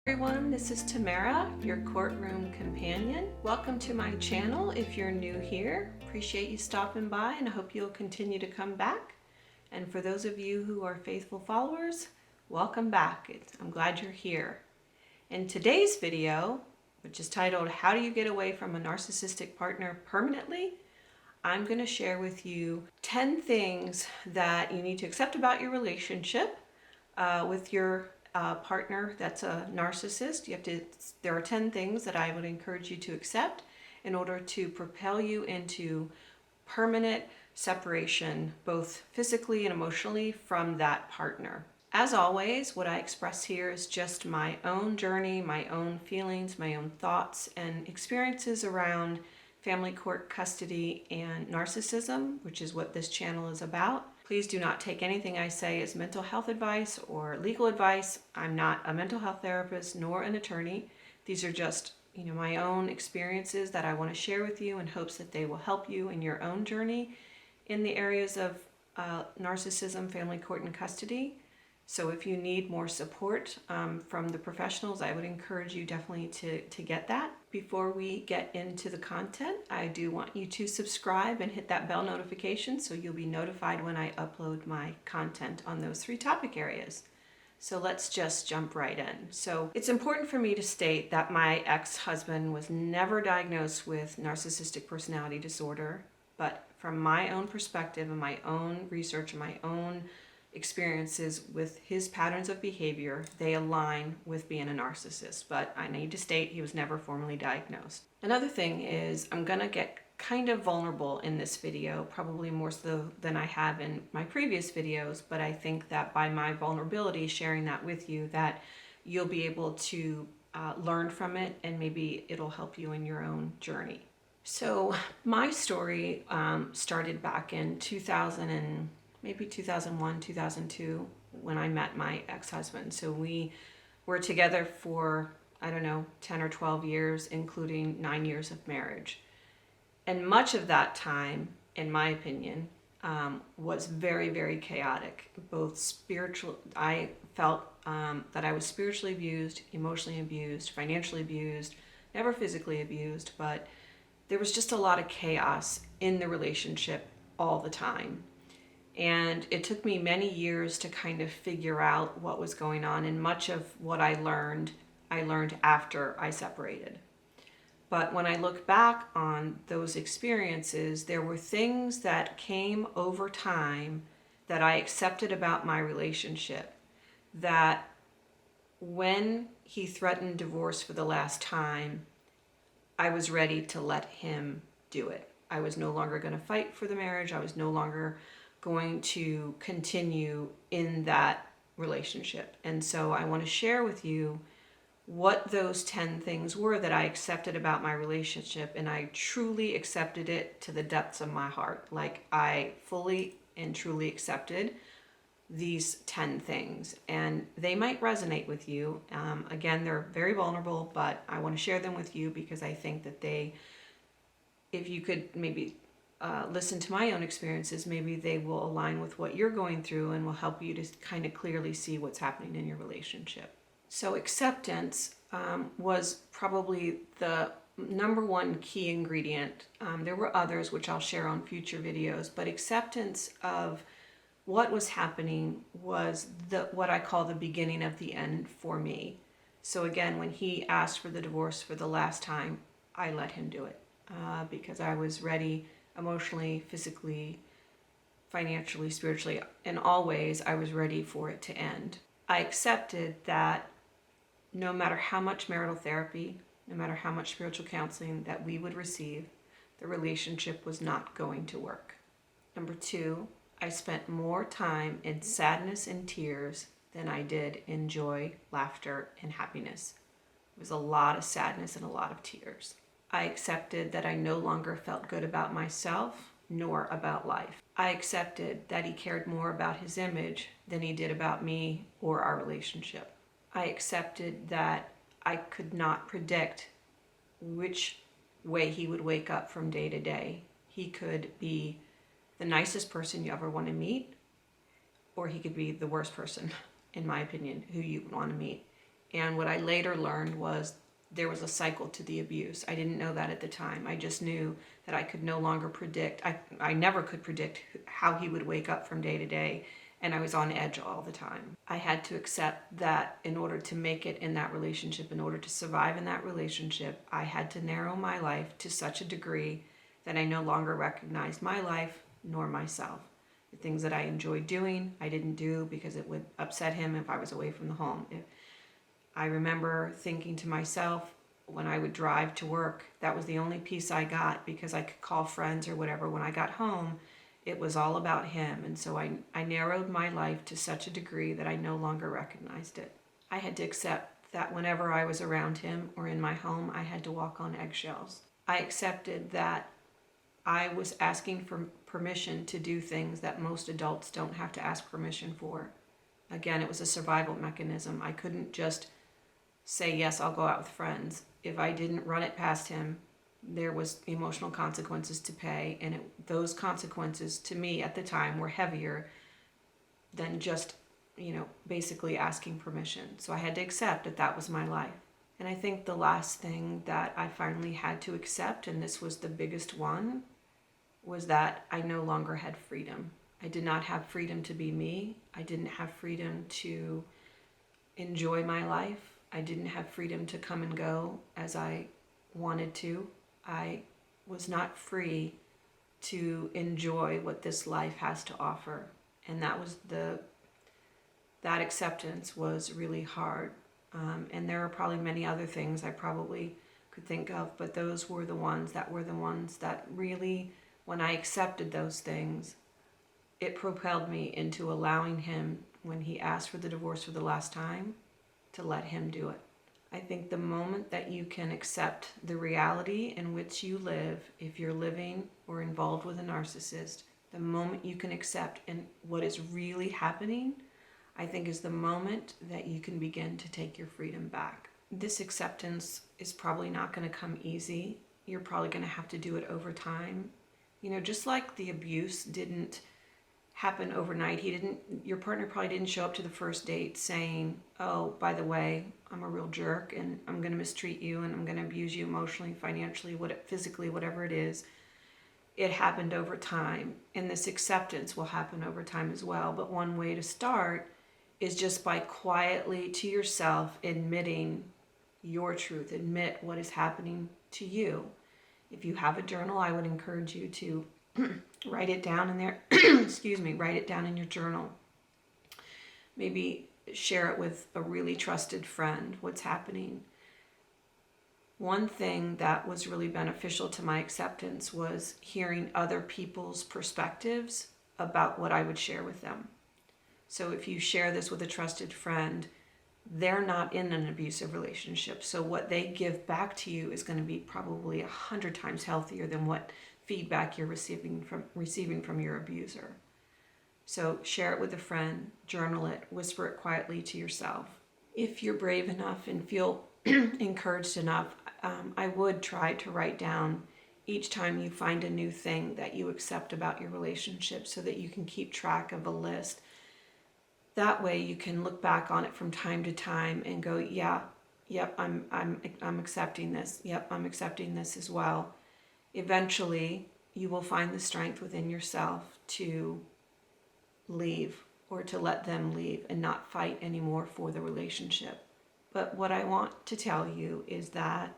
Everyone, this is Tamara, your courtroom companion. Welcome to my channel. If you're new here, appreciate you stopping by and I hope you'll continue to come back. And for those of you who are faithful followers, welcome back. I'm glad you're here. In today's video, which is titled, How Do You Get Away from a Narcissistic Partner Permanently? I'm going to share with you 10 things that you need to accept about your relationship with your partner that's a narcissist. There are 10 things that I would encourage you to accept in order to propel you into permanent separation, both physically and emotionally, from that partner. As always, what I express here is just my own journey, my own feelings, my own thoughts and experiences around family court custody and narcissism, which is what this channel is about. Please do not take anything I say as mental health advice or legal advice. I'm not a mental health therapist nor an attorney. These are just, my own experiences that I want to share with you in hopes that they will help you in your own journey in the areas of narcissism, family court, and custody. So if you need more support from the professionals, I would encourage you definitely to get that. Before we get into the content, I do want you to subscribe and hit that bell notification so you'll be notified when I upload my content on those 3 topic areas. So let's just jump right in. So it's important for me to state that my ex-husband was never diagnosed with narcissistic personality disorder, but from my own perspective and my own research and my own experiences with his patterns of behavior, they align with being a narcissist, but I need to state he was never formally diagnosed. Another thing is I'm gonna get kind of vulnerable in this video, probably more so than I have in my previous videos, but I think that by my vulnerability, sharing that with you, that you'll be able to learn from it and maybe it'll help you in your own journey. So my story started back in 2001, 2002, when I met my ex-husband. So we were together for, 10 or 12 years, including 9 years of marriage. And much of that time, in my opinion, was very, very chaotic. Both spiritual, I felt that I was spiritually abused, emotionally abused, financially abused, never physically abused, but there was just a lot of chaos in the relationship all the time. And it took me many years to kind of figure out what was going on. And much of what I learned after I separated. But when I look back on those experiences, there were things that came over time that I accepted about my relationship. That when he threatened divorce for the last time, I was ready to let him do it. I was no longer going to fight for the marriage. I was no longer going to continue in that relationship. And so I want to share with you what those 10 things were that I accepted about my relationship, and I truly accepted it to the depths of my heart. Like, I fully and truly accepted these 10 things, and they might resonate with you. Again, they're very vulnerable, but I want to share them with you because I think that if you could maybe listen to my own experiences, maybe they will align with what you're going through and will help you to kind of clearly see what's happening in your relationship. So acceptance was probably the number one key ingredient. There were others which I'll share on future videos, but acceptance of what was happening was what I call the beginning of the end for me. So again, when he asked for the divorce for the last time, I let him do it because I was ready. Emotionally, physically, financially, spiritually, in all ways, I was ready for it to end. I accepted that no matter how much marital therapy, no matter how much spiritual counseling that we would receive, the relationship was not going to work. Number 2, I spent more time in sadness and tears than I did in joy, laughter, and happiness. It was a lot of sadness and a lot of tears. I accepted that I no longer felt good about myself nor about life. I accepted that he cared more about his image than he did about me or our relationship. I accepted that I could not predict which way he would wake up from day to day. He could be the nicest person you ever want to meet, or he could be the worst person, in my opinion, who you would want to meet. And what I later learned was there was a cycle to the abuse. I didn't know that at the time. I just knew that I could no longer predict. I never could predict how he would wake up from day to day, and I was on edge all the time. I had to accept that in order to make it in that relationship, in order to survive in that relationship, I had to narrow my life to such a degree that I no longer recognized my life nor myself. The things that I enjoyed doing, I didn't do because it would upset him if I was away from the home. I remember thinking to myself when I would drive to work, that was the only peace I got because I could call friends or whatever. When I got home, it was all about him. And so I narrowed my life to such a degree that I no longer recognized it. I had to accept that whenever I was around him or in my home, I had to walk on eggshells. I accepted that I was asking for permission to do things that most adults don't have to ask permission for. Again, it was a survival mechanism. I couldn't just say, yes, I'll go out with friends. If I didn't run it past him, there was emotional consequences to pay, and those consequences to me at the time were heavier than just, basically asking permission. So I had to accept that that was my life. And I think the last thing that I finally had to accept, and this was the biggest one, was that I no longer had freedom. I did not have freedom to be me. I didn't have freedom to enjoy my life. I didn't have freedom to come and go as I wanted to. I was not free to enjoy what this life has to offer. And that acceptance was really hard. And there are probably many other things I probably could think of, but those were the ones that really, when I accepted those things, it propelled me into allowing him, when he asked for the divorce for the last time, to let him do it. I think the moment that you can accept the reality in which you live, if you're living or involved with a narcissist, the moment you can accept and what is really happening, I think is the moment that you can begin to take your freedom back. This acceptance is probably not going to come easy. You're probably going to have to do it over time. Just like the abuse didn't happen overnight. Your partner probably didn't show up to the first date saying, oh, by the way, I'm a real jerk and I'm going to mistreat you and I'm going to abuse you emotionally, financially, physically, whatever it is. It happened over time, and this acceptance will happen over time as well. But one way to start is just by quietly to yourself admitting your truth, admit what is happening to you. If you have a journal, I would encourage you to write it down in there. Write it down in your journal. Maybe share it with a really trusted friend, what's happening. One thing that was really beneficial to my acceptance was hearing other people's perspectives about what I would share with them. So if you share this with a trusted friend, they're not in an abusive relationship. So what they give back to you is going to be probably 100 times healthier than what feedback you're receiving from your abuser. So share it with a friend, journal it, whisper it quietly to yourself. If you're brave enough and feel encouraged enough, I would try to write down each time you find a new thing that you accept about your relationship so that you can keep track of a list. That way you can look back on it from time to time and go, I'm accepting this. Yep, I'm accepting this as well. Eventually, you will find the strength within yourself to leave or to let them leave and not fight anymore for the relationship. But what I want to tell you is that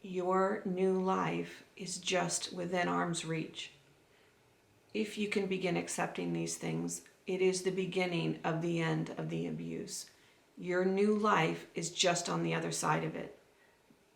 your new life is just within arm's reach. If you can begin accepting these things, it is the beginning of the end of the abuse. Your new life is just on the other side of it.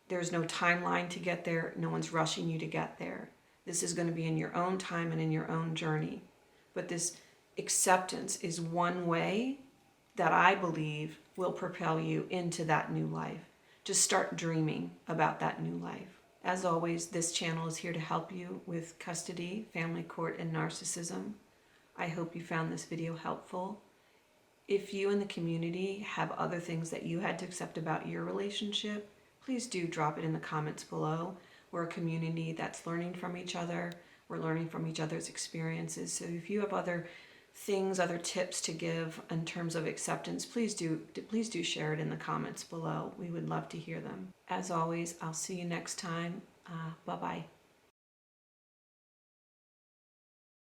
There's no timeline to get there. No one's rushing you to get there. This is going to be in your own time and in your own journey. But this acceptance is one way that I believe will propel you into that new life. Just start dreaming about that new life. As always, this channel is here to help you with custody, family court, and narcissism. I hope you found this video helpful. If you in the community have other things that you had to accept about your relationship, please do drop it in the comments below. We're a community that's learning from each other. We're learning from each other's experiences. So if you have other things, other tips to give in terms of acceptance, please do share it in the comments below. We would love to hear them. As always, I'll see you next time. Bye-bye.